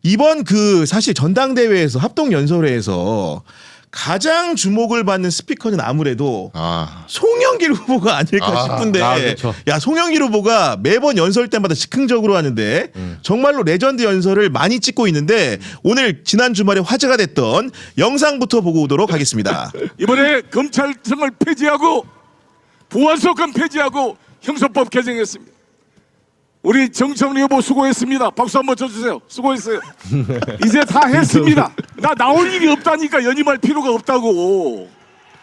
이번 그 사실 전당대회에서 합동연설회에서 가장 주목을 받는 스피커는 아무래도 송영길 후보가 아닐까 싶은데 그렇죠. 야 송영길 후보가 매번 연설 때마다 즉흥적으로 하는데 정말로 레전드 연설을 많이 찍고 있는데 오늘 지난 주말에 화제가 됐던 영상부터 보고 오도록 하겠습니다. 이번에 검찰청을 폐지하고 보안소권 폐지하고 형사법 개정했습니다. 우리 정청래 후보 수고했습니다. 박수 한번 쳐주세요. 수고했어요. 이제 다 했습니다. 나 나올 일이 없다니까 연임할 필요가 없다고.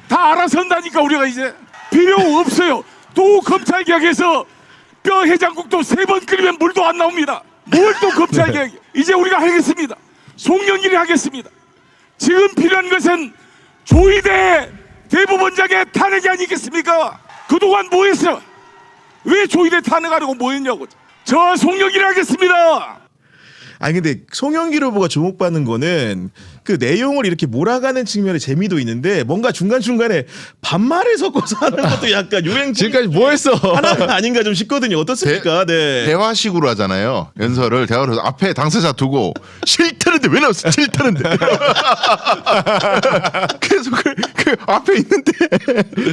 다 알아서 한다니까 우리가 이제 필요 없어요. 또 검찰개혁에서 뼈 해장국도 3번 끓이면 물도 안 나옵니다. 뭘 또 검찰개혁? 이제 우리가 하겠습니다. 송영길이 하겠습니다. 지금 필요한 것은 조희대 대법원장의 탄핵이 아니겠습니까? 그동안 뭐 했어? 왜 조희대 탄핵하려고 뭐 했냐고. 저 송영길 하겠습니다. 아니 근데 송영길 후보가 주목받는 거는 그 내용을 이렇게 몰아가는 측면의 재미도 있는데 뭔가 중간중간에 반말을 섞어서 하는 것도 약간 유행 지금까지 뭐 했어? 하나가 아닌가 좀 싶거든요. 어떻습니까? 네. 대화식으로 하잖아요. 연설을 대화로 앞에 당사자 두고 싫다는데 왜 나왔어? 싫다는데. 계속 그 앞에 있는데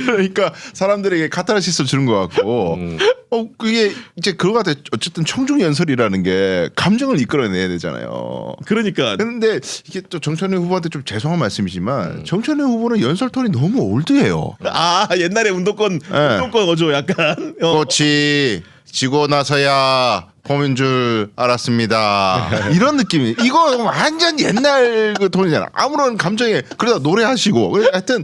그러니까 사람들에게 카타르시스 주는 것 같고 그게 이제 그거 같아. 어쨌든 청중 연설이라는 게 감정을 이끌어내야 되잖아요. 그러니까 그런데 이게 또 정천회 후보한테 좀 죄송한 말씀이지만 정천회 후보는 연설 톤이 너무 올드해요. 아 옛날에 운동권 어조 약간 꽃이 지고 나서야 봄인 줄 알았습니다. 이런 느낌이. 이거 완전 옛날 그 톤이잖아. 아무런 감정에 그러다 노래하시고. 하여튼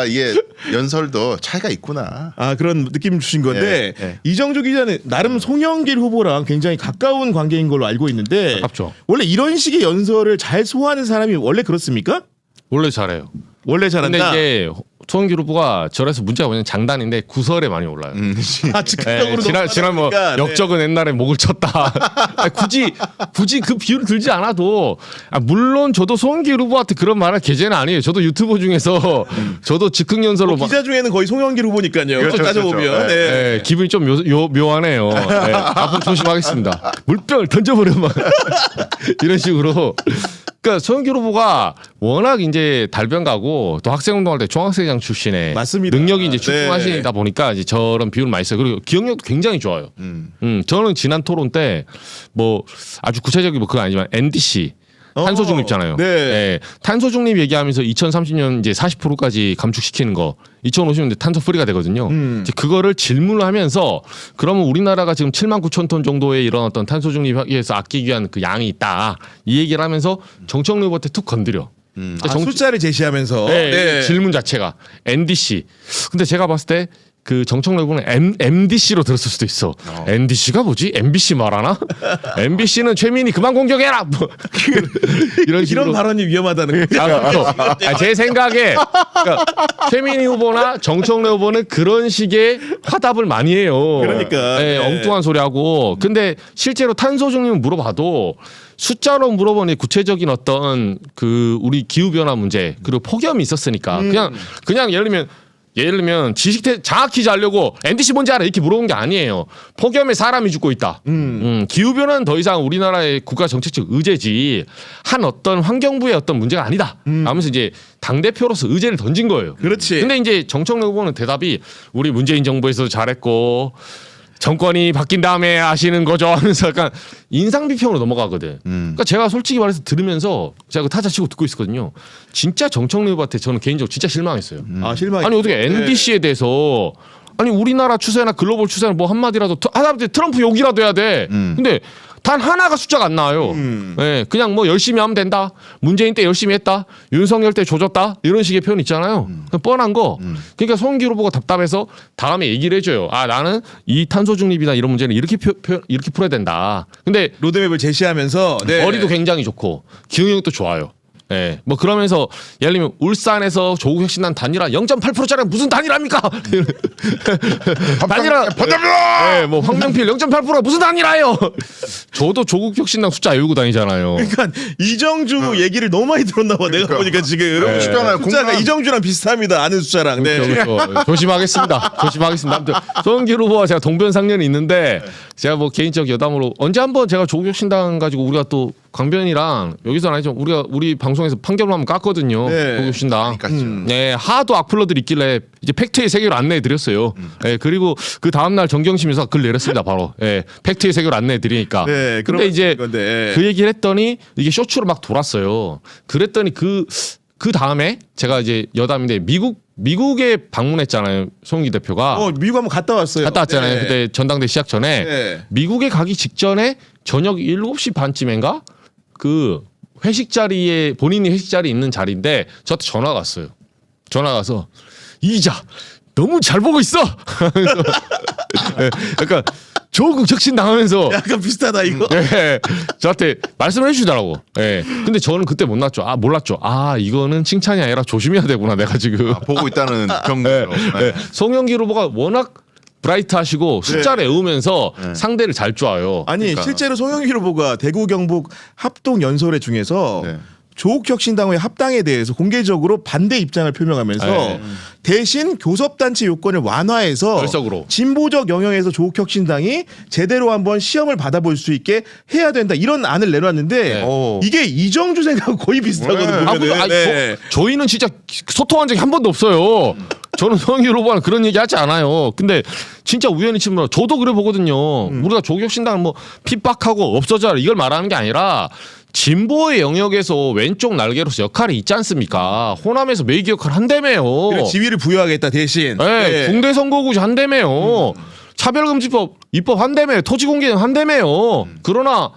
이게 연설도 차이가 있구나. 그런 느낌 주신 건데 네. 이정주 기자는 나름 송영길 후보랑 굉장히 가까운 관계인 걸로 알고 있는데 가깝죠. 원래 이런 식의 연설을 잘 소화하는 사람이 원래 그렇습니까? 원래 잘해요. 원래 잘한다. 근데 이제 송영길 후보가 저래서 문제가 뭐냐면 장단인데 구설에 많이 올라요. 즉흥적으로 지난 뭐 넘어가니까, 역적은 옛날에 목을 쳤다. 아니, 굳이 그 비유를 들지 않아도 물론 저도 송영길 후보한테 그런 말할 계제는 아니에요. 저도 유튜버 중에서 저도 즉흥 연설로 기자 중에는 거의 송영길 후보니까요. 그렇죠, 따져보면 그렇죠. 네. 기분이 좀 묘하네요. 네, 앞으로 조심하겠습니다. 물병을 던져버려 막 이런 식으로. 그러니까 송영길 후보가 워낙 이제 달변가고 또 학생운동할 때 중학생회장 출신의 맞습니다. 능력이 이제 네. 출중하시다 보니까 이제 저런 비율을 많이 써요. 그리고 기억력도 굉장히 좋아요. 저는 지난 토론 때 뭐 아주 구체적인 뭐 그건 아니지만 NDC 탄소 중립 있잖아요. 네. 네. 탄소 중립 얘기하면서 2030년 이제 40%까지 감축시키는 거 2050년대 탄소 프리가 되거든요. 이제 그거를 질문을 하면서 그러면 우리나라가 지금 7만 9천 톤 정도의 이런 어떤 탄소 중립에서 아끼기 위한 그 양이 있다. 이 얘기를 하면서 정청래 후보한테 툭 건드려. 숫자를 제시하면서 네, 질문 자체가 NDC. 근데 제가 봤을 때 그 정청래 후보는 MDC로 들었을 수도 있어. NDC가 뭐지? MBC 말하나? MBC는 최민희 그만 공격해라. 뭐 이런 식으로. 이런 발언이 위험하다는 거. 그렇죠. 제 생각에 그러니까 최민희 후보나 정청래 후보는 그런 식의 화답을 많이 해요. 그러니까. 네, 네. 엉뚱한 소리 하고. 근데 실제로 탄소 중립을 물어봐도 숫자로 물어보니 구체적인 어떤 그 우리 기후 변화 문제 그리고 폭염이 있었으니까 그냥 예를 들면 장학 퀴즈 하려고 NDC 뭔지 알아? 이렇게 물어본 게 아니에요. 폭염에 사람이 죽고 있다. 기후변화는 더 이상 우리나라의 국가 정책적 의제지 한 어떤 환경부의 어떤 문제가 아니다. 하면서 이제 당대표로서 의제를 던진 거예요. 그렇지. 근데 이제 정청래 후보는 대답이 우리 문재인 정부에서도 잘했고 정권이 바뀐 다음에 아시는 거죠 하면서 약간 인상 비평으로 넘어가거든. 그러니까 제가 솔직히 말해서 들으면서 제가 그 타자 치고 듣고 있었거든요. 진짜 정청래 후보한테 저는 개인적으로 진짜 실망했어요. 실망. 아니 어떻게 NDC에 대해서 아니 우리나라 추세나 글로벌 추세나 뭐 한마디라도 하다못해 트럼프 욕이라도 해야 돼. 근데 단 하나가 숫자가 안 나와요. 네, 그냥 뭐 열심히 하면 된다. 문재인 때 열심히 했다. 윤석열 때 조졌다. 이런 식의 표현 있잖아요. 그냥 뻔한 거. 그러니까 송영길 후보가 답답해서 다음에 얘기를 해줘요. 나는 이 탄소 중립이나 이런 문제는 이렇게 이렇게 풀어야 된다. 근데 로드맵을 제시하면서 머리도 굉장히 좋고 기억력도 좋아요. 네. 뭐 그러면서 예를 들면 울산에서 조국혁신단 단일화 0.8%짜리 무슨 단일화입니까? 단일화 네, 뭐 황명필 0.8% 무슨 단일화예요? 저도 조국혁신당 숫자 외우고 다니잖아요. 그러니까 이정주 얘기를 너무 많이 들었나 봐. 내가 보니까 지금 숫자가 숫자가 이정주랑 비슷합니다. 아는 숫자랑. 네. 그렇죠. 조심하겠습니다. 아무튼 송영길 후보와 제가 동변상련이 있는데 제가 뭐 개인적 여담으로 언제 한번 제가 조국혁신당 가지고 우리가 또 광변이랑 여기서는 아니죠. 우리 방송에서 판결을 한번 깠거든요. 네. 조국혁신당. 깠죠. 네, 하도 악플러들 있길래 이제 팩트의 세계로 안내해 드렸어요. 네, 그리고 그 다음 날 정경심에서 글 내렸습니다. 바로. 네, 팩트의 세계로 안내해 드리니까. 네, 근데 이제 건데. 그 얘기를 했더니 이게 쇼츠로 막 돌았어요. 그랬더니 그 다음에 제가 이제 여담인데 미국에 방문했잖아요. 송영기 대표가. 미국 한번 갔다 왔어요. 갔다 왔잖아요. 네. 그때 전당대 시작 전에 네. 미국에 가기 직전에 저녁 7시 반쯤인가 그 회식 자리에 본인이 회식 자리에 있는 자리인데 저한테 전화가 왔어요. 전화가 와서 이 기자 너무 잘 보고 있어. 그래서 네, 약간 조국 혁신 당하면서 약간 비슷하다 이거. 네, 저한테 말씀을 해주더라고. 네. 근데 저는 그때 몰랐죠. 이거는 칭찬이 아니라 조심해야 되구나 내가 지금. 보고 있다는 경고. 네. 송영길 후보가 워낙 브라이트하시고 숫자를 외우면서 상대를 잘 쪼아요. 아니 그러니까. 실제로 송영길 후보가 대구 경북 합동 연설회 중에서 네. 조국혁신당의 합당에 대해서 공개적으로 반대 입장을 표명하면서 네. 대신 교섭단체 요건을 완화해서 결석으로. 진보적 영역에서 조국혁신당이 제대로 한번 시험을 받아볼 수 있게 해야 된다 이런 안을 내놨는데 네. 이게 이정주 생각하고 거의 비슷하거든요. 보면은. 네. 저희는 진짜 소통한 적이 한 번도 없어요. 저는 송영길 후보는 그런 얘기 하지 않아요. 근데 진짜 우연히 치면 저도 그래 보거든요. 우리가 조국혁신당 뭐 핍박하고 없어져라 이걸 말하는 게 아니라 진보의 영역에서 왼쪽 날개로서 역할이 있지 않습니까? 호남에서 매기 역할을 한다며요. 그래, 지위를 부여하겠다 대신. 네, 네. 공대 선거구제 한다며요. 차별금지법 입법 한다며요. 토지공개는 한다며요. 그러나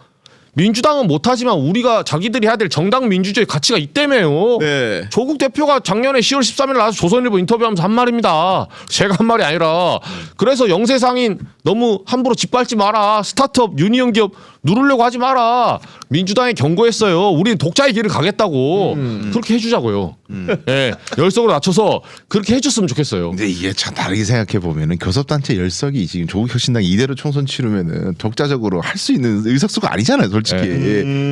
민주당은 못하지만 우리가 자기들이 해야 될 정당 민주주의 가치가 있다며요. 네. 조국 대표가 작년에 10월 13일 나와서 조선일보 인터뷰하면서 한 말입니다. 제가 한 말이 아니라. 그래서 영세상인 너무 함부로 짓밟지 마라. 스타트업 유니언 기업 누르려고 하지 마라. 민주당에 경고했어요. 우리는 독자의 길을 가겠다고. 그렇게 해주자고요. 네, 열석으로 낮춰서 그렇게 해줬으면 좋겠어요. 근데 이게 참 다르게 생각해 보면은 교섭단체 열석이 지금 조국혁신당 이대로 총선 치르면은 독자적으로 할 수 있는 의석수가 아니잖아요, 솔직히.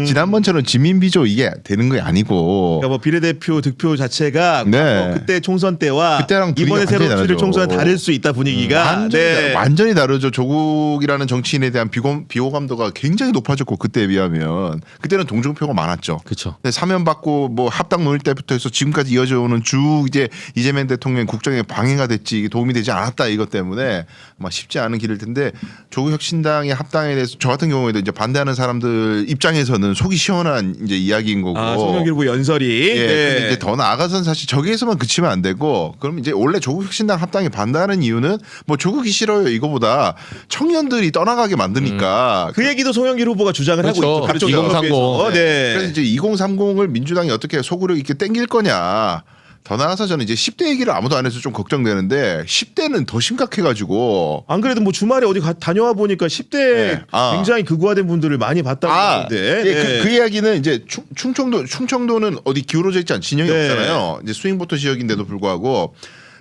지난번처럼 지민비조 이게 되는 게 아니고. 그러니까 뭐 비례대표 득표 자체가 네. 그때 총선 때와 그때랑 분위기가 이번에 새로 완전히 치를 다르죠. 총선은 다를 수 있다 분위기가. 완전히 다르죠. 조국이라는 정치인에 대한 비호감도가 굉장히 높아졌고 그때에 비하면 그때는 동정표가 많았죠. 그렇죠. 근데 사면 받고 뭐 합당 논의 때부터 해서 지금까지 이어져 오는 쭉 이제 이재명 대통령 국정에 방해가 됐지 도움이 되지 않았다 이것 때문에 아마 쉽지 않은 길일 텐데 조국혁신당의 합당에 대해서 저 같은 경우에도 이제 반대하는 사람들 입장에서는 속이 시원한 이제 이야기인 거고. 송영길 후보 연설이. 예, 네. 근데 이제 더 나아가서는 사실 저기에서만 그치면 안 되고, 그럼 이제 원래 조국혁신당 합당에 반대하는 이유는 뭐 조국이 싫어요 이거보다 청년들이 떠나가게 만드니까. 그 얘기도 송영길 후보가 주장을 그렇죠. 하고 있죠. 각종 2030. 영역에서. 네. 그래서 이제 2030을 민주당이 어떻게 속으로 이렇게 땡길 거냐. 더 나아가서 저는 이제 10대 얘기를 아무도 안 해서 좀 걱정되는데 10대는 더 심각해가지고. 안 그래도 뭐 주말에 어디 다녀와 보니까 10대 네. 굉장히 극우화된 분들을 많이 봤다고 하는데. 예, 네. 그 이야기는 이제 충청도는 어디 기울어져 있지 않은 진영이 네. 없잖아요. 이제 스윙보터 지역인데도 불구하고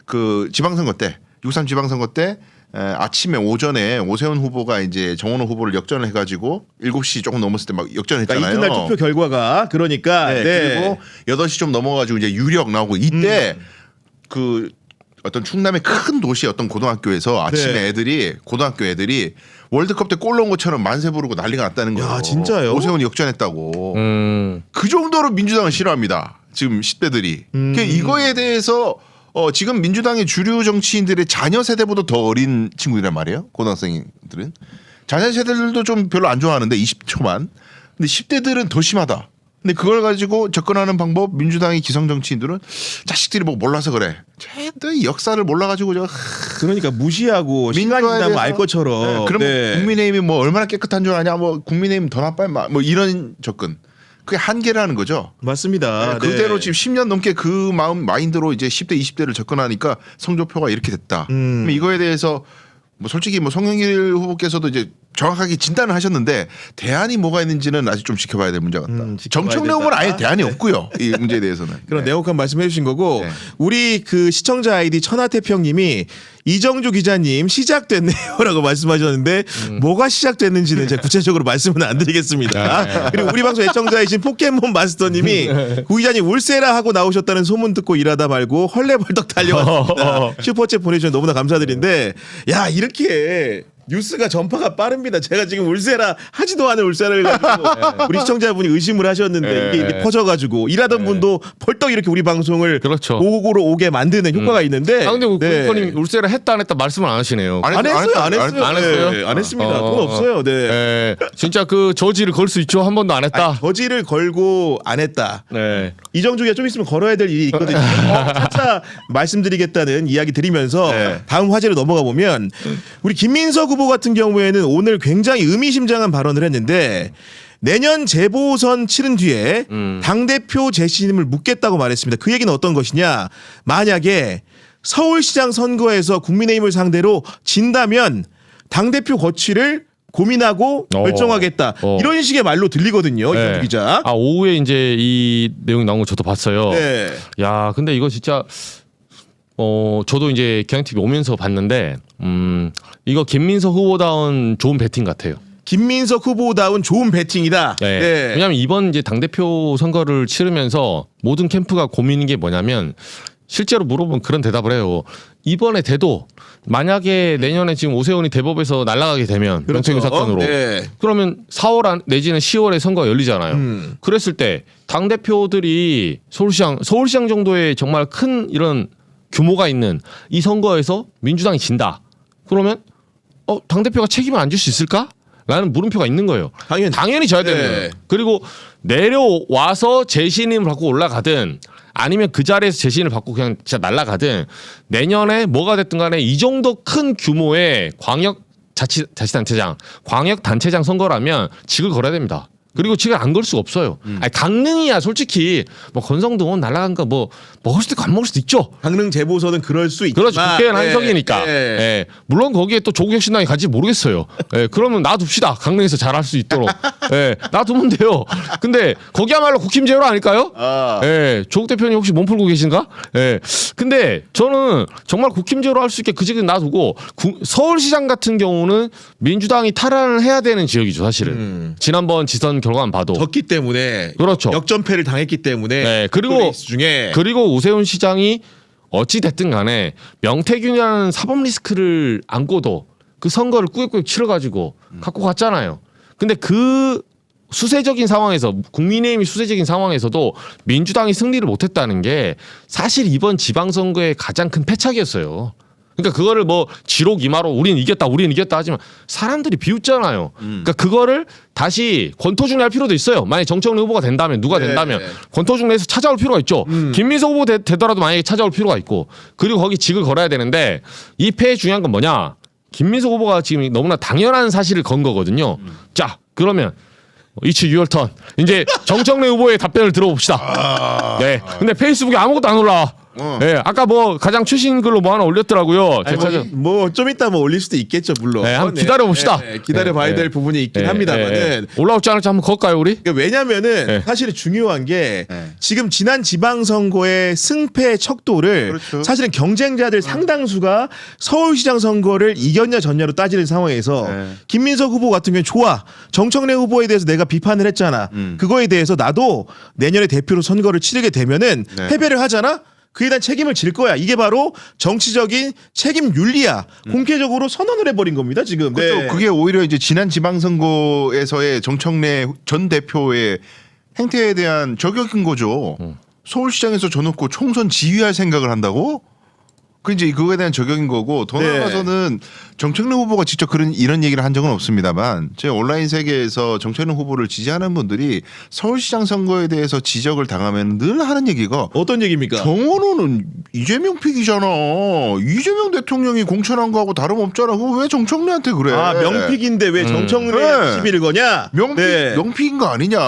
그 지방선거 때 6.3 지방선거 때 아침에 오전에 오세훈 후보가 이제 정원호 후보를 역전을 해가지고 7시 조금 넘었을 때 막 역전했잖아요. 그러니까 이튿날 투표 결과가 그러니까. 네, 네. 그리고 8시 좀 넘어가지고 이제 유력 나오고 이때 그 어떤 충남의 큰 도시 어떤 고등학교에서 아침에 네. 고등학교 애들이 월드컵 때 골 넣은 것처럼 만세 부르고 난리가 났다는 거예요. 야, 진짜요? 오세훈이 역전했다고. 음. 그 정도로 민주당을 싫어합니다. 지금 10대들이. 그러니까 이거에 대해서 지금 민주당의 주류 정치인들의 자녀 세대보다 더 어린 친구들이란 말이에요. 고등학생들은. 자녀 세대들도 좀 별로 안 좋아하는데 20초만. 근데 10대들은 더 심하다. 근데 그걸 가지고 접근하는 방법 민주당의 기성 정치인들은 자식들이 뭐 몰라서 그래. 쟤들 역사를 몰라가지고 그러니까 무시하고 시간이 지나면 알 것처럼. 네, 그럼 네. 국민의힘이 뭐 얼마나 깨끗한 줄 아냐. 뭐 국민의힘 더 나빠요. 뭐 이런 접근. 그게 한계라는 거죠. 맞습니다. 그대로 네. 지금 10년 넘게 그 마인드로 이제 10대 20대를 접근하니까 성적표가 이렇게 됐다. 그럼 이거에 대해서 뭐 솔직히 뭐 송영길 후보께서도 이제 정확하게 진단을 하셨는데 대안이 뭐가 있는지는 아직 좀 지켜봐야 될 문제 같다. 지켜봐야 정청래 후보는 아예 된다. 대안이 없고요. 이 문제에 대해서는. 그런 네. 내용한 말씀해 주신 거고 네. 우리 그 시청자 아이디 천하태평님이 이정주 기자님 시작됐네요라고 말씀하셨는데 뭐가 시작됐는지는 제가 구체적으로 말씀은 안 드리겠습니다. 그리고 우리 방송 애청자이신 포켓몬 마스터님이 구 기자님 울세라 하고 나오셨다는 소문 듣고 일하다 말고 헐레벌떡 달려왔습니다. 슈퍼챗 보내주셔서 너무나 감사드린데 야 이렇게 뉴스가 전파가 빠릅니다. 제가 지금 울세라 하지도 않은 울세라를 가지고 우리 시청자분이 의심을 하셨는데 이게 퍼져가지고 일하던 분도 벌떡 이렇게 우리 방송을 그렇죠. 보고로 오게 만드는 효과가 있는데. 아 근데 네. 국장님 울세라 했다 안 했다 말씀을 안 하시네요. 안 했어요. 안 했어요. 안 했어요? 네, 안 했습니다. 돈 없어요. 네. 네. 진짜 그 저지를 걸 수 있죠. 한 번도 안 했다. 아니, 저지를 걸고 안 했다. 네. 이정주가 좀 있으면 걸어야 될 일이 있거든요. 차차 말씀드리겠다는 이야기 드리면서 네. 다음 화제로 넘어가 보면 우리 김민석 후보 같은 경우에는 오늘 굉장히 의미심장한 발언을 했는데 내년 재보선 치른 뒤에 당대표 재신임을 묻겠다고 말했습니다. 그 얘기는 어떤 것이냐. 만약에 서울시장 선거에서 국민의힘을 상대로 진다면 당대표 거취를 고민하고 결정하겠다. 이런 식의 말로 들리거든요. 이정주 기자. 아 오후에 이제 이 내용이 나온 거 저도 봤어요. 네. 야 근데 이거 진짜 저도 이제 경향TV 오면서 봤는데 이거 김민석 후보다운 좋은 배팅 같아요. 김민석 후보다운 좋은 배팅이다. 네. 네. 왜냐하면 이번 이제 당대표 선거를 치르면서 모든 캠프가 고민인 게 뭐냐면 실제로 물어보면 그런 대답을 해요. 이번에 돼도 만약에 내년에 지금 오세훈이 대법에서 날아가게 되면 명태균 사건으로 네. 그러면 4월 내지는 10월에 선거가 열리잖아요. 그랬을 때 당대표들이 서울시장 정도의 정말 큰 이런 규모가 있는 이 선거에서 민주당이 진다. 그러면 당대표가 책임을 안 질 수 있을까? 라는 물음표가 있는 거예요. 당연히 져야 되는 거예요. 그리고 내려와서 재신임을 받고 올라가든 아니면 그 자리에서 재신을 받고 그냥 진짜 날아가든 내년에 뭐가 됐든 간에 이 정도 큰 규모의 자치단체장, 광역단체장 선거라면 직을 걸어야 됩니다. 그리고 직을 안 걸 수가 없어요. 아니, 강릉이야 솔직히 뭐 건성동원 날아간 거 뭐 먹을 수도 있고 안 먹을 수도 있죠. 강릉 재보선은 그럴 수 있지만 그렇죠. 국회의원 한석이니까. 네. 예. 물론 거기에 또 조국혁신당이 갈지 모르겠어요. 예. 그러면 놔둡시다. 강릉에서 잘할 수 있도록. 예. 놔두면 돼요. 근데 거기야말로 국힘 제로 아닐까요? 예. 조국 대표님 혹시 몸 풀고 계신가? 예. 근데 저는 정말 국힘 제로 할 수 있게 그 지역은 놔두고 서울시장 같은 경우는 민주당이 탈환을 해야 되는 지역이죠, 사실은. 지난번 지선 결과만 봐도. 졌기 때문에 그렇죠. 역전패를 당했기 때문에 네, 그리고 오세훈 시장이 어찌 됐든 간에 명태균이라는 사법 리스크를 안고도 그 선거를 꾸역꾸역 치러가지고 갖고 갔잖아요. 근데 그 수세적인 상황에서 국민의힘이 수세적인 상황에서도 민주당이 승리를 못했다는 게 사실 이번 지방선거의 가장 큰 패착이었어요. 그러니까 그거를 뭐 지록 이마로 우리는 이겼다 하지만 사람들이 비웃잖아요. 그러니까 그거를 다시 권토중례할 필요도 있어요. 만약에 정청래 후보가 된다면 누가 된다면 권토중례에서 찾아올 필요가 있죠. 김민석 후보 되더라도 만약에 찾아올 필요가 있고 그리고 거기 직을 걸어야 되는데 이 패의 중요한 건 뭐냐. 김민석 후보가 지금 너무나 당연한 사실을 건 거거든요. 자 그러면 이츠 유얼턴 이제 정청래 후보의 답변을 들어봅시다. 네. 근데 페이스북에 아무것도 안 올라와. 네, 아까 뭐 가장 최신 글로 뭐 하나 올렸더라고요. 뭐 좀 이따 뭐 올릴 수도 있겠죠, 물론. 네, 한번 기다려 봅시다. 기다려봐야 될 부분이 있긴 합니다만은 올라올지 않을지 한번 걸까요, 우리? 그러니까 왜냐면은 사실 중요한 게 지금 지난 지방선거의 승패 척도를 그렇죠. 사실은 경쟁자들 상당수가 서울시장 선거를 이겼냐 졌냐로 따지는 상황에서 김민석 후보 같은 경우는 좋아. 정청래 후보에 대해서 내가 비판을 했잖아. 그거에 대해서 나도 내년에 대표로 선거를 치르게 되면은 패배를 하잖아. 그에 대한 책임을 질 거야. 이게 바로 정치적인 책임 윤리야. 공개적으로 선언을 해버린 겁니다. 지금. 그렇죠. 네. 그게 오히려 이제 지난 지방선거에서의 정청래 전 대표의 행태에 대한 저격인 거죠. 서울시장에서 져놓고 총선 지휘할 생각을 한다고? 그 이제 그거에 대한 저격인 거고 더 나아가서는 정청래 후보가 직접 이런 얘기를 한 적은 없습니다만 제 온라인 세계에서 정청래 후보를 지지하는 분들이 서울시장 선거에 대해서 지적을 당하면 늘 하는 얘기가 어떤 얘기입니까? 정원호는 이재명 픽이잖아. 이재명 대통령이 공천한 거하고 다름없잖아. 그거 왜 정청래한테 그래? 아 명픽인데 왜 정청래 시비를 거냐? 명픽인 거 아니냐?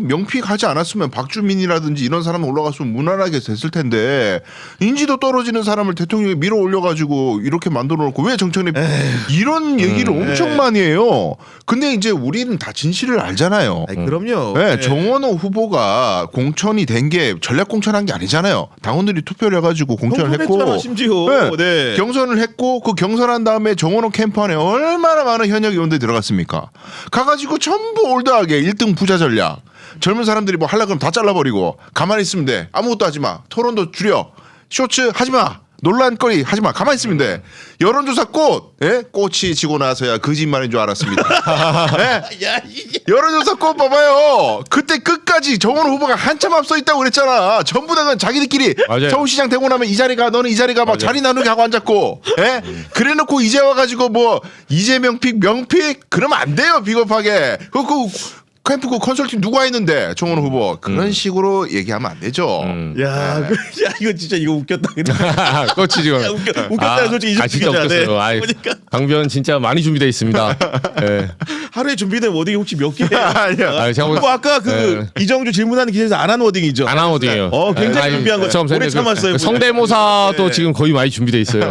명픽 하지 않았으면 박주민이라든지 이런 사람 올라갔으면 무난하게 됐을 텐데 인지도 떨어지는 사람을 대통령이 밀어 올려가지고 이렇게 만들어 놓고 왜 정청래 이런 얘기를 엄청 많이 해요. 근데 이제 우리는 다 진실을 알잖아요. 아니, 그럼요. 네, 정원호 후보가 공천이 된 게 전략 공천한 게 아니잖아요. 당원들이 투표를 해가지고 공천을 했고, 심지어. 네. 경선을 했고 그 경선한 다음에 정원호 캠프 안에 얼마나 많은 현역 의원들이 들어갔습니까? 가가지고 전부 올드하게 1등 부자 전략. 젊은 사람들이 뭐 하려고 하면 다 잘라버리고 가만히 있으면 돼. 아무것도 하지 마. 토론도 줄여. 쇼츠 하지 마. 논란거리 하지 마. 가만히 있으면 돼. 여론조사 꽃이 지고 나서야 거짓말인 줄 알았습니다. 예? 야 이게 여론조사 꽃 봐봐요. 그때 끝까지 정원 후보가 한참 앞서 있다고 그랬잖아. 전부 다 그냥 자기들끼리 맞아요. 서울시장 되고 나면 이 자리가 너는 이 자리가 막 자리 나누게 하고 앉았고, 예? 그래놓고 이제 와가지고 뭐 이재명 명픽 그러면 안 돼요. 비겁하게. 그 캠프 그 컨설팅 누가 했는데 정원 후보 그런 식으로 얘기하면 안 되죠. 야, 야 이거 진짜 이거 웃겼다. 근데. 꽃이 지금 야, 웃겼다. 솔직히 아 진짜 기자. 웃겼어요. 네. 아이, 보니까 강변 진짜 많이 준비돼 있습니다. 예. 하루에 준비된 워딩이 혹시 몇 개예요? 아니야. 아니, 제가 뭐 아까 그 이정주 질문하는 기자에서 안 한 워딩이죠. 안 하거든요. 굉장히 준비한 거예요. 오래 참았어요. 성대모사도 네. 지금 거의 많이 준비돼 있어요.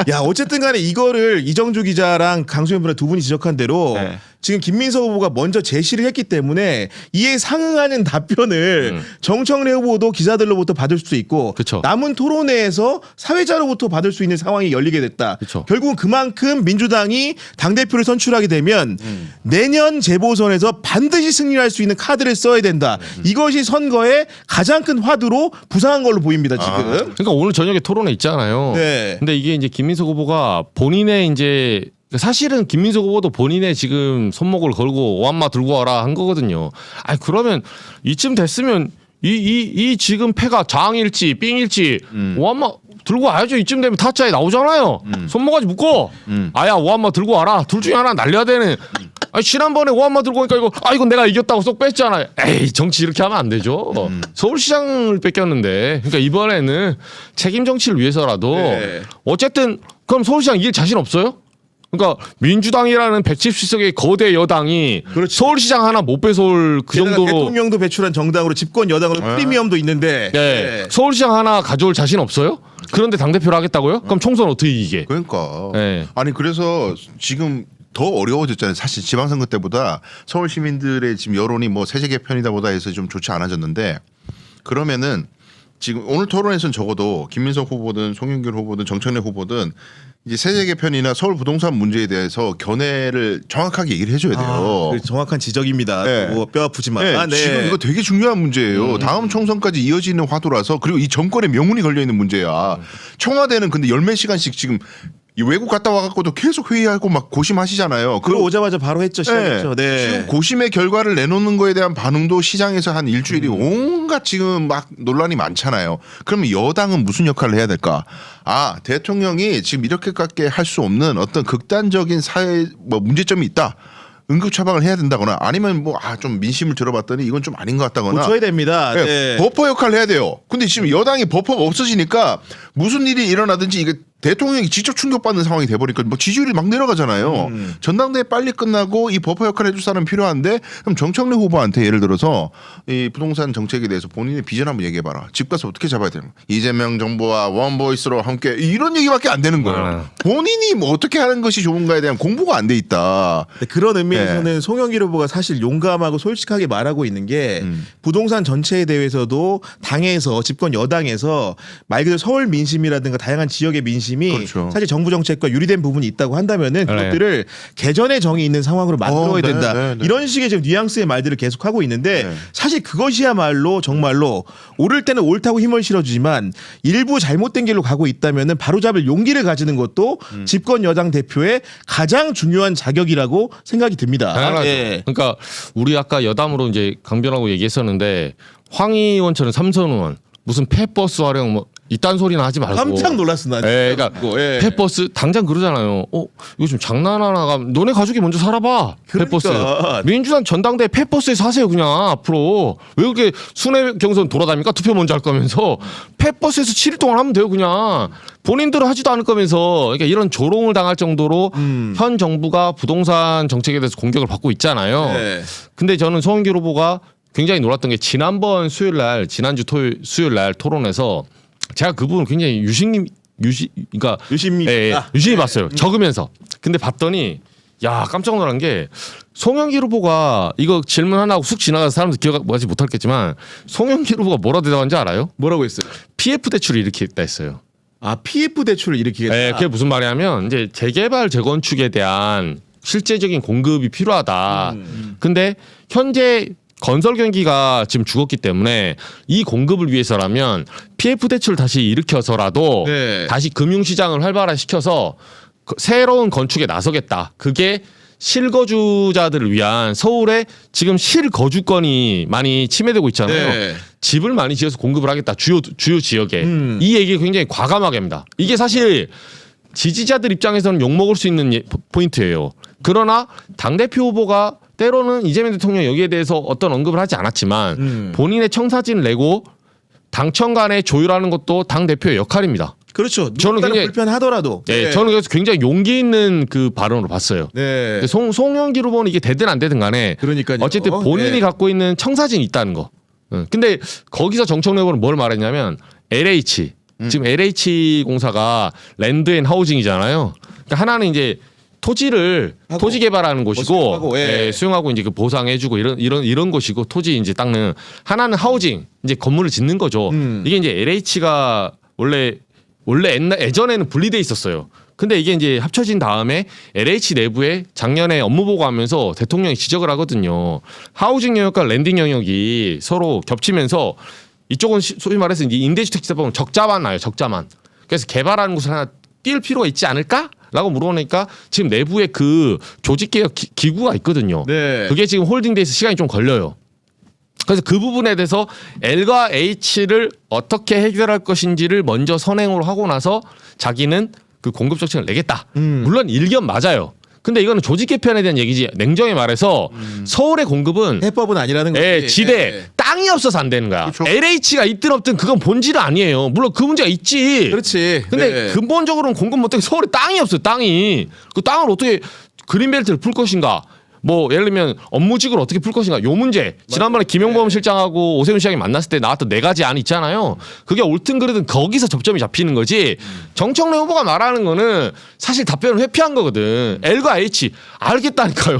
야 어쨌든 간에 이거를 이정주 기자랑 강수현 분의 두 분이 지적한 대로 네. 지금 김민석 후보가 먼저 제시를 했기 때문에 이에 상응하는 답변을 정청래 후보도 기자들로부터 받을 수도 있고 그쵸. 남은 토론회에서 사회자로부터 받을 수 있는 상황이 열리게 됐다. 그쵸. 결국은 그만큼 민주당이 당대표를 선출하게 되면 내년 재보선에서 반드시 승리할 수 있는 카드를 써야 된다. 이것이 선거의 가장 큰 화두로 부상한 걸로 보입니다. 지금. 그러니까 오늘 저녁에 토론회 있잖아요. 네. 근데 이게 이제 김민석 후보가 본인의 이제 사실은 김민석 후보도 본인의 지금 손목을 걸고 오한마 들고 와라 한 거거든요. 아니 그러면 이쯤 됐으면 이 지금 패가 장일지 삥일지 오한마 들고 와야죠. 이쯤 되면 타짜에 나오잖아요. 손모가지 묶어. 아야 오한마 들고 와라. 둘 중에 하나 날려야 되는. 아니 지난번에 오한마 들고 오니까 이건 내가 이겼다고 쏙 뺐잖아요. 에이 정치 이렇게 하면 안 되죠. 서울시장을 뺏겼는데 그러니까 이번에는 책임 정치를 위해서라도 네. 어쨌든 그럼 서울시장 이길 자신 없어요? 그러니까 민주당이라는 170석의 거대 여당이 그렇지. 서울시장 하나 못 뺏어올 그 게다가 정도로 대통령도 배출한 정당으로 집권 여당으로 프리미엄도 있는데 네. 서울시장 하나 가져올 자신 없어요? 그런데 당대표를 하겠다고요? 그럼 총선 어떻게 이기게? 그러니까. 네. 아니 그래서 지금 더 어려워졌잖아요. 사실 지방선거 때보다 서울 시민들의 지금 여론이 뭐 세제 개편이다 보다 해서 좀 좋지 않아졌는데 그러면은 지금 오늘 토론에서는 적어도 김민석 후보든 송영길 후보든 정청래 후보든 이제 세제 개편이나 서울 부동산 문제에 대해서 견해를 정확하게 얘기를 해줘야 돼요. 그 정확한 지적입니다. 네. 뭐 뼈 아프지만. 네, 아, 네. 지금 이거 되게 중요한 문제예요. 다음 총선까지 이어지는 화두라서 그리고 이 정권의 명운이 걸려 있는 문제야. 청와대는 근데 열몇 시간씩 지금 이 외국 갔다 와갖고도 계속 회의하고 막 고심하시잖아요. 그거 오자마자 바로 했죠. 시작했죠. 네. 지금 고심의 결과를 내놓는 거에 대한 반응도 시장에서 한 일주일이 온갖 지금 막 논란이 많잖아요. 그러면 여당은 무슨 역할을 해야 될까? 아 대통령이 지금 이렇게밖에 할 수 없는 어떤 극단적인 사회 뭐 문제점이 있다. 응급 처방을 해야 된다거나 아니면 뭐 좀 민심을 들어봤더니 이건 좀 아닌 것 같다거나 고쳐야 됩니다. 네, 네. 버퍼 역할을 해야 돼요. 근데 지금 여당이 버퍼가 없어지니까 무슨 일이 일어나든지 이게 대통령이 직접 충격받는 상황이 돼버리니까 뭐 지지율이 막 내려가잖아요. 전당대회 빨리 끝나고 이 버퍼 역할을 해줄 사람이 필요한데 그럼 정청래 후보한테 예를 들어서 이 부동산 정책에 대해서 본인의 비전 한번 얘기해봐라. 집 가서 어떻게 잡아야 되는 거야. 이재명 정부와 원보이스로 함께 이런 얘기밖에 안 되는 거예요. 본인이 뭐 어떻게 하는 것이 좋은가에 대한 공부가 안 돼 있다. 네, 그런 의미에서는 송영길 후보가 사실 용감하고 솔직하게 말하고 있는 게 부동산 전체에 대해서도 당에서 집권 여당에서 말 그대로 서울 민심이라든가 다양한 지역의 민심이 그렇죠. 사실 정부 정책과 유리된 부분이 있다고 한다면은 그것들을 개전의 정이 있는 상황으로 만들어야 네, 된다. 네, 네. 이런 식의 지금 뉘앙스의 말들을 계속하고 있는데 네. 사실 그것이야말로 정말로 오를 때는 옳다고 힘을 실어주지만 일부 잘못된 길로 가고 있다면은 바로잡을 용기를 가지는 것도 집권 여당 대표의 가장 중요한 자격이라고 생각이 듭니다. 당연하죠. 예. 그러니까 우리 아까 여담으로 이제 강변하고 얘기했었는데 황 의원처럼 삼선 의원 무슨 폐버스 활용 뭐 이딴 소리나 하지 말고 깜짝 놀랐어 나. 예, 그러니까 예. 폐버스 당장 그러잖아요. 이거 좀 장난하나? 너네 가족이 먼저 살아봐. 폐버스. 그러니까. 민주당 전당대회 폐버스에 사세요 그냥 앞으로. 왜 그렇게 순회 경선 돌아다니까 투표 먼저 할 거면서 폐버스에서 7일 동안 하면 돼요 그냥. 본인들은 하지도 않을 거면서 그러니까 이런 조롱을 당할 정도로 현 정부가 부동산 정책에 대해서 공격을 받고 있잖아요. 네. 근데 저는 송영길 후보가 굉장히 놀랐던 게 지난번 지난주 수요일 날 토론에서 제가 그 부분 굉장히 그러니까 유심히 유심히 봤어요. 적으면서. 근데 봤더니 야 깜짝 놀란 게 송영길 후보가 이거 질문 하나 하고 쑥 지나가서 사람들 기억하지 못했겠지만 송영길 후보가 뭐라 대답한지 알아요? 뭐라고 했어요? PF 대출을 일으키겠다 했어요. 아 PF 대출을 일으키겠다. 네, 그게 무슨 말이냐면 이제 재개발 재건축에 대한 실제적인 공급이 필요하다. 근데 현재 건설 경기가 지금 죽었기 때문에 이 공급을 위해서라면 PF 대출 다시 일으켜서라도 네. 다시 금융시장을 활발화시켜서 새로운 건축에 나서겠다. 그게 실거주자들을 위한 서울에 지금 실거주권이 많이 침해되고 있잖아요. 네. 집을 많이 지어서 공급을 하겠다. 주요 지역에. 이 얘기가 굉장히 과감하게 합니다. 이게 사실 지지자들 입장에서는 욕먹을 수 있는 포인트예요. 그러나 당대표 후보가 때로는 이재명 대통령 여기에 대해서 어떤 언급을 하지 않았지만 본인의 청사진을 내고 당청 간에 조율하는 것도 당대표의 역할입니다. 그렇죠. 저는 누군가는 굉장히- 불편하더라도. 네, 저는 그래서 굉장히 용기 있는 그 발언으로 봤어요. 네. 근데 송영길 후보는 이게 되든 안 되든 간에 그러니까요. 어쨌든 본인이 네. 갖고 있는 청사진이 있다는 거. 근데 거기서 정청래 후보는 뭘 말했냐면 LH 지금 LH 공사가 랜드 앤 하우징이잖아요. 그러니까 하나는 이제 토지를 하고, 토지 개발하는 곳이고 수용하고, 예. 예, 수용하고 이제 그 보상해주고 이런 곳이고 토지 이제 닦는 하나는 하우징 이제 건물을 짓는 거죠. 이게 이제 LH가 원래 예전에는 분리돼 있었어요. 근데 이게 이제 합쳐진 다음에 LH 내부에 작년에 업무 보고하면서 대통령이 지적을 하거든요. 하우징 영역과 랜딩 영역이 서로 겹치면서 이쪽은 소위 말해서 이제 임대주택 짓다 보면 적자만 나요. 적자만. 그래서 개발하는 곳을 하나 뛸 필요가 있지 않을까? 라고 물어보니까 지금 내부에 그 조직개혁 기구가 있거든요. 네. 그게 지금 홀딩돼서 시간이 좀 걸려요. 그래서 그 부분에 대해서 L과 H를 어떻게 해결할 것인지를 먼저 선행으로 하고 나서 자기는 그 공급 정책을 내겠다. 물론 일견 맞아요. 근데 이거는 조직 개편에 대한 얘기지. 냉정히 말해서 서울의 공급은 해법은 아니라는 거지. 예, 지대 예. 땅이 없어서 안 되는 거야. 그렇죠. LH가 있든 없든 그건 본질은 아니에요. 물론 그 문제가 있지. 그렇지. 근데 네. 근본적으로는 공급 못하게 서울에 땅이 없어요. 땅이. 그 땅을 어떻게 그린벨트를 풀 것인가. 뭐 예를 들면 업무직을 어떻게 풀 것인가. 요 문제. 지난번에 김용범 실장하고 오세훈 시장이 만났을 때 나왔던 4가지 안 있잖아요. 그게 옳든 그르든 거기서 접점이 잡히는 거지. 정청래 후보가 말하는 거는 사실 답변을 회피한 거거든. L과 H 알겠다니까요.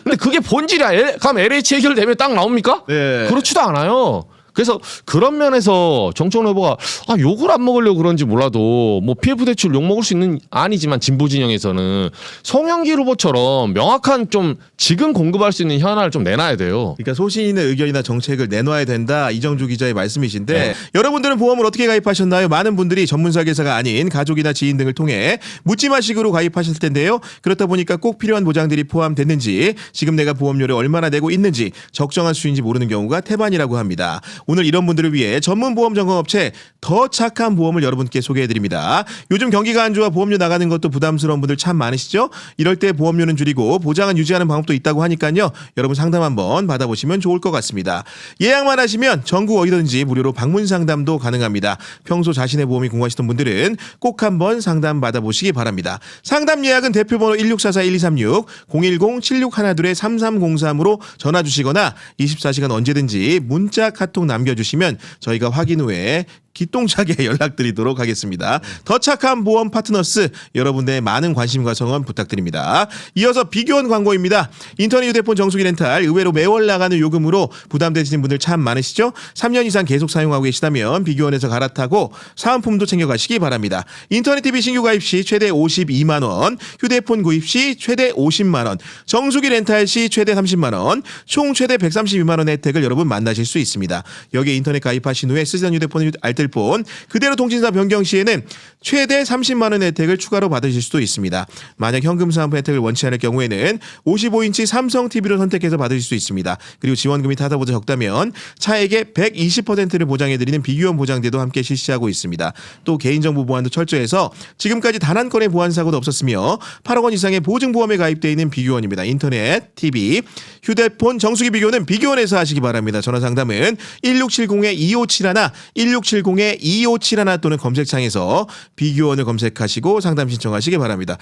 근데 그게 본질이야. 그럼 LH 해결되면 땅 나옵니까? 네. 그렇지도 않아요. 그래서 그런 면에서 정청래 후보가 욕을 안 먹으려고 그런지 몰라도 뭐 PF 대출 욕 먹을 수 있는 아니지만 진보 진영에서는 송영길 후보처럼 명확한 좀 지금 공급할 수 있는 현안을 좀 내놔야 돼요. 그러니까 소신 있는 의견이나 정책을 내놔야 된다. 이정주 기자의 말씀이신데 네. 여러분들은 보험을 어떻게 가입하셨나요? 많은 분들이 전문설계사가 아닌 가족이나 지인 등을 통해 묻지마식으로 가입하셨을 텐데요. 그렇다 보니까 꼭 필요한 보장들이 포함됐는지 지금 내가 보험료를 얼마나 내고 있는지 적정한 수준인지 모르는 경우가 태반이라고 합니다. 오늘 이런 분들을 위해 전문 보험 점검업체 더 착한 보험을 여러분께 소개해드립니다. 요즘 경기가 안 좋아 보험료 나가는 것도 부담스러운 분들 참 많으시죠? 이럴 때 보험료는 줄이고 보장은 유지하는 방법도 있다고 하니까요. 여러분 상담 한번 받아보시면 좋을 것 같습니다. 예약만 하시면 전국 어디든지 무료로 방문 상담도 가능합니다. 평소 자신의 보험이 궁금하시던 분들은 꼭 한번 상담 받아보시기 바랍니다. 상담 예약은 대표번호 1644-1236 010-7612-3303으로 전화 주시거나 24시간 언제든지 문자 카톡 남겨주시면 저희가 확인 후에 기똥차게 연락드리도록 하겠습니다. 더 착한 보험 파트너스 여러분의 많은 관심과 성원 부탁드립니다. 이어서 비교원 광고입니다. 인터넷 휴대폰 정수기 렌탈 의외로 매월 나가는 요금으로 부담되시는 분들 참 많으시죠? 3년 이상 계속 사용하고 계시다면 비교원에서 갈아타고 사은품도 챙겨가시기 바랍니다. 인터넷 TV 신규 가입 시 최대 52만 원, 휴대폰 구입 시 최대 50만 원, 정수기 렌탈 시 최대 30만 원, 총 최대 132만 원의 혜택을 여러분 만나실 수 있습니다. 여기에 인터넷 가입하신 후에 쓰시던 휴대폰 알뜰폰 그대로 통신사 변경 시에는 최대 30만 원 혜택을 추가로 받으실 수도 있습니다. 만약 현금 사은품 혜택을 원치 않을 경우에는 55인치 삼성 TV를 선택해서 받으실 수 있습니다. 그리고 지원금이 타다보다 적다면 차액의 120%를 보장해드리는 비교원 보장제도 함께 실시하고 있습니다. 또 개인정보 보안도 철저해서 지금까지 단 한 건의 보안 사고도 없었으며 8억 원 이상의 보증보험에 가입되어 있는 비교원입니다. 인터넷, TV, 휴대폰 정수기 비교는 비교원에서 하시기 바랍니다. 전화 상담은 1670-2571, 1670-2571 또는 검색창에서 비교원을 검색하시고 상담 신청하시기 바랍니다.